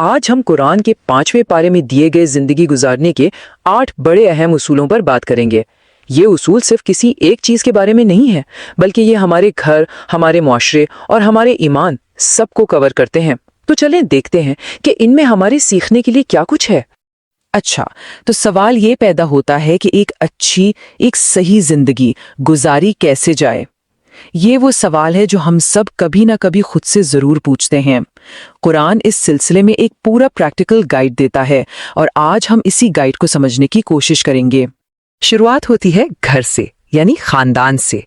آج ہم قرآن کے 5ویں پارے میں دیے گئے زندگی گزارنے کے 8 بڑے اہم اصولوں پر بات کریں گے۔ یہ اصول صرف کسی ایک چیز کے بارے میں نہیں ہے، بلکہ یہ ہمارے گھر، ہمارے معاشرے اور ہمارے ایمان سب کو کور کرتے ہیں۔ تو چلیں دیکھتے ہیں کہ ان میں ہمارے سیکھنے کے لیے کیا کچھ ہے۔ اچھا، تو سوال یہ پیدا ہوتا ہے کہ ایک صحیح زندگی گزاری کیسے جائے؟ یہ وہ سوال ہے جو ہم سب کبھی نہ کبھی خود سے ضرور پوچھتے ہیں۔ قرآن اس سلسلے میں ایک پورا پریکٹیکل گائیڈ دیتا ہے، اور آج ہم اسی گائیڈ کو سمجھنے کی کوشش کریں گے۔ شروعات ہوتی ہے گھر سے، یعنی خاندان سے،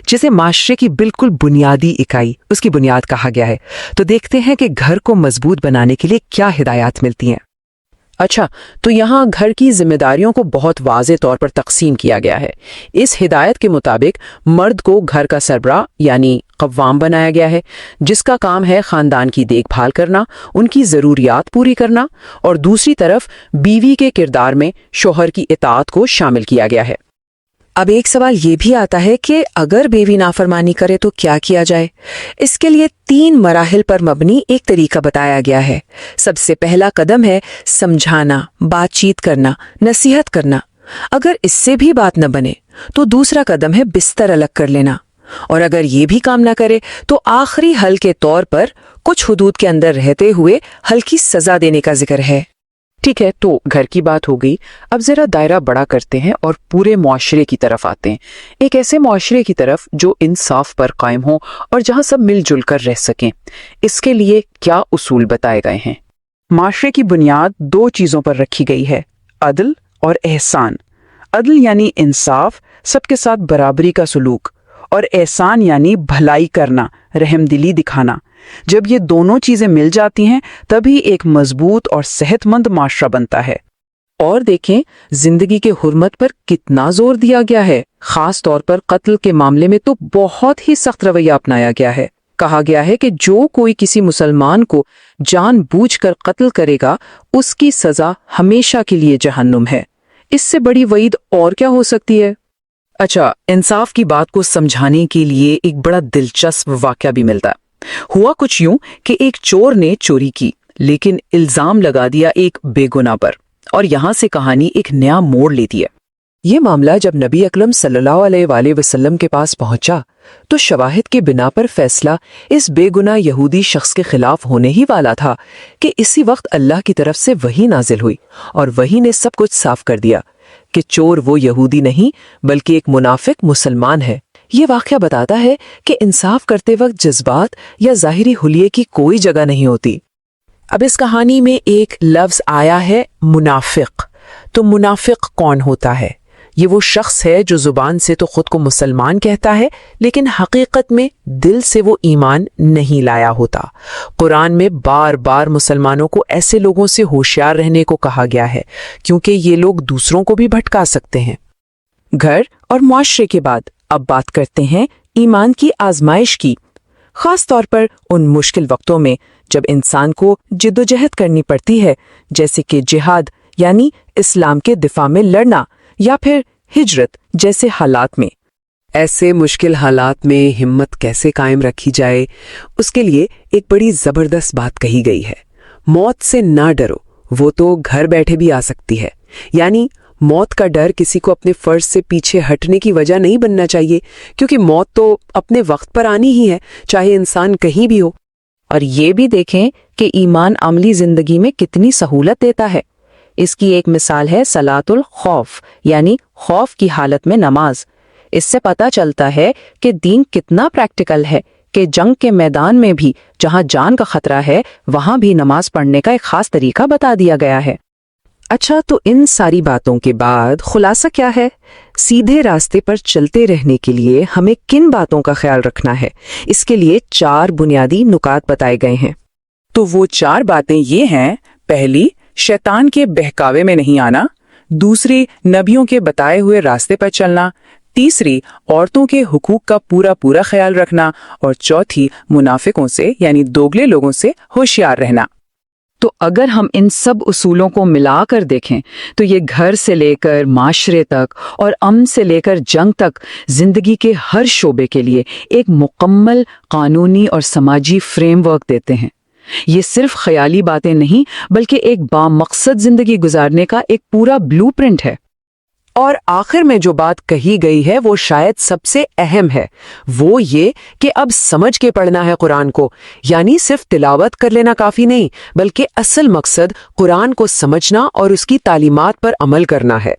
جسے معاشرے کی بالکل بنیادی اکائی، اس کی بنیاد کہا گیا ہے۔ تو دیکھتے ہیں کہ گھر کو مضبوط بنانے کے لیے کیا ہدایات ملتی ہیں۔ اچھا، تو یہاں گھر کی ذمہ داریوں کو بہت واضح طور پر تقسیم کیا گیا ہے۔ اس ہدایت کے مطابق مرد کو گھر کا سربراہ یعنی قوام بنایا گیا ہے، جس کا کام ہے خاندان کی دیکھ بھال کرنا، ان کی ضروریات پوری کرنا، اور دوسری طرف بیوی کے کردار میں شوہر کی اطاعت کو شامل کیا گیا ہے۔ اب ایک سوال یہ بھی آتا ہے کہ اگر بیوی نافرمانی کرے تو کیا کیا جائے؟ اس کے لیے 3 مراحل پر مبنی ایک طریقہ بتایا گیا ہے۔ سب سے پہلا قدم ہے سمجھانا، بات چیت کرنا، نصیحت کرنا۔ اگر اس سے بھی بات نہ بنے تو دوسرا قدم ہے بستر الگ کر لینا، اور اگر یہ بھی کام نہ کرے تو آخری حل کے طور پر کچھ حدود کے اندر رہتے ہوئے ہلکی سزا دینے کا ذکر ہے۔ ٹھیک ہے، تو گھر کی بات ہو گئی۔ اب ذرا دائرہ بڑا کرتے ہیں اور پورے معاشرے کی طرف آتے ہیں، ایک ایسے معاشرے کی طرف جو انصاف پر قائم ہو اور جہاں سب مل جل کر رہ سکیں۔ اس کے لیے کیا اصول بتائے گئے ہیں؟ معاشرے کی بنیاد 2 چیزوں پر رکھی گئی ہے، عدل اور احسان۔ عدل یعنی انصاف، سب کے ساتھ برابری کا سلوک، اور احسان یعنی بھلائی کرنا، رحم دلی دکھانا۔ جب یہ دونوں چیزیں مل جاتی ہیں تبھی ایک مضبوط اور صحت مند معاشرہ بنتا ہے۔ اور دیکھیں زندگی کے حرمت پر کتنا زور دیا گیا ہے، خاص طور پر قتل کے معاملے میں تو بہت ہی سخت رویہ اپنایا گیا ہے۔ کہا گیا ہے کہ جو کوئی کسی مسلمان کو جان بوجھ کر قتل کرے گا اس کی سزا ہمیشہ کے لیے جہنم ہے۔ اس سے بڑی وعید اور کیا ہو سکتی ہے؟ اچھا، انصاف کی بات کو سمجھانے کے لیے ایک بڑا دلچسپ واقعہ بھی ملتا ہے۔ ہوا کچھ یوں کہ ایک چور نے چوری کی، لیکن الزام لگا دیا ایک بے گناہ پر، اور یہاں سے کہانی ایک نیا موڑ لیتی ہے۔ یہ معاملہ جب نبی اکرم صلی اللہ علیہ وآلہ وسلم کے پاس پہنچا تو شواہد کے بنا پر فیصلہ اس بے گناہ یہودی شخص کے خلاف ہونے ہی والا تھا کہ اسی وقت اللہ کی طرف سے وحی نازل ہوئی، اور وحی نے سب کچھ صاف کر دیا کہ چور وہ یہودی نہیں بلکہ ایک منافق مسلمان ہے۔ یہ واقعہ بتاتا ہے کہ انصاف کرتے وقت جذبات یا ظاہری حلیے کی کوئی جگہ نہیں ہوتی۔ اب اس کہانی میں ایک لفظ آیا ہے منافق۔ تو منافق کون ہوتا ہے؟ یہ وہ شخص ہے جو زبان سے تو خود کو مسلمان کہتا ہے، لیکن حقیقت میں دل سے وہ ایمان نہیں لایا ہوتا۔ قرآن میں بار بار مسلمانوں کو ایسے لوگوں سے ہوشیار رہنے کو کہا گیا ہے، کیونکہ یہ لوگ دوسروں کو بھی بھٹکا سکتے ہیں۔ گھر اور معاشرے کے بعد اب بات کرتے ہیں ایمان کی آزمائش کی، خاص طور پر ان مشکل وقتوں میں جب انسان کو جدوجہد کرنی پڑتی ہے، جیسے کہ جہاد یعنی اسلام کے دفاع میں لڑنا، یا پھر ہجرت جیسے حالات میں۔ ایسے مشکل حالات میں ہمت کیسے قائم رکھی جائے، اس کے لیے ایک بڑی زبردست بات کہی گئی ہے۔ موت سے نہ ڈرو، وہ تو گھر بیٹھے بھی آ سکتی ہے۔ یعنی موت کا ڈر کسی کو اپنے فرض سے پیچھے ہٹنے کی وجہ نہیں بننا چاہیے، کیونکہ موت تو اپنے وقت پر آنی ہی ہے، چاہے انسان کہیں بھی ہو۔ اور یہ بھی دیکھیں کہ ایمان عملی زندگی میں کتنی سہولت دیتا ہے۔ اس کی ایک مثال ہے صلاۃ الخوف، یعنی خوف کی حالت میں نماز۔ اس سے پتہ چلتا ہے کہ دین کتنا پریکٹیکل ہے کہ جنگ کے میدان میں بھی جہاں جان کا خطرہ ہے وہاں بھی نماز پڑھنے کا ایک خاص طریقہ بتا دیا گیا ہے۔ اچھا، تو ان ساری باتوں کے بعد خلاصہ کیا ہے؟ سیدھے راستے پر چلتے رہنے کے لیے ہمیں کن باتوں کا خیال رکھنا ہے؟ اس کے لیے 4 بنیادی نکات بتائے گئے ہیں۔ تو وہ 4 باتیں یہ ہیں: پہلی، شیطان کے بہکاوے میں نہیں آنا；دوسری، نبیوں کے بتائے ہوئے راستے پر چلنا; تیسری، عورتوں کے حقوق کا پورا خیال رکھنا; اور چوتھی، منافقوں سے یعنی دوگلے لوگوں سے ہوشیار رہنا۔ تو اگر ہم ان سب اصولوں کو ملا کر دیکھیں تو یہ گھر سے لے کر معاشرے تک اور امن سے لے کر جنگ تک زندگی کے ہر شعبے کے لیے ایک مکمل قانونی اور سماجی فریم ورک دیتے ہیں۔ یہ صرف خیالی باتیں نہیں بلکہ ایک بامقصد زندگی گزارنے کا ایک پورا بلو پرنٹ ہے۔ اور آخر میں جو بات کہی گئی ہے وہ شاید سب سے اہم ہے، وہ یہ کہ اب سمجھ کے پڑھنا ہے قرآن کو، یعنی صرف تلاوت کر لینا کافی نہیں، بلکہ اصل مقصد قرآن کو سمجھنا اور اس کی تعلیمات پر عمل کرنا ہے۔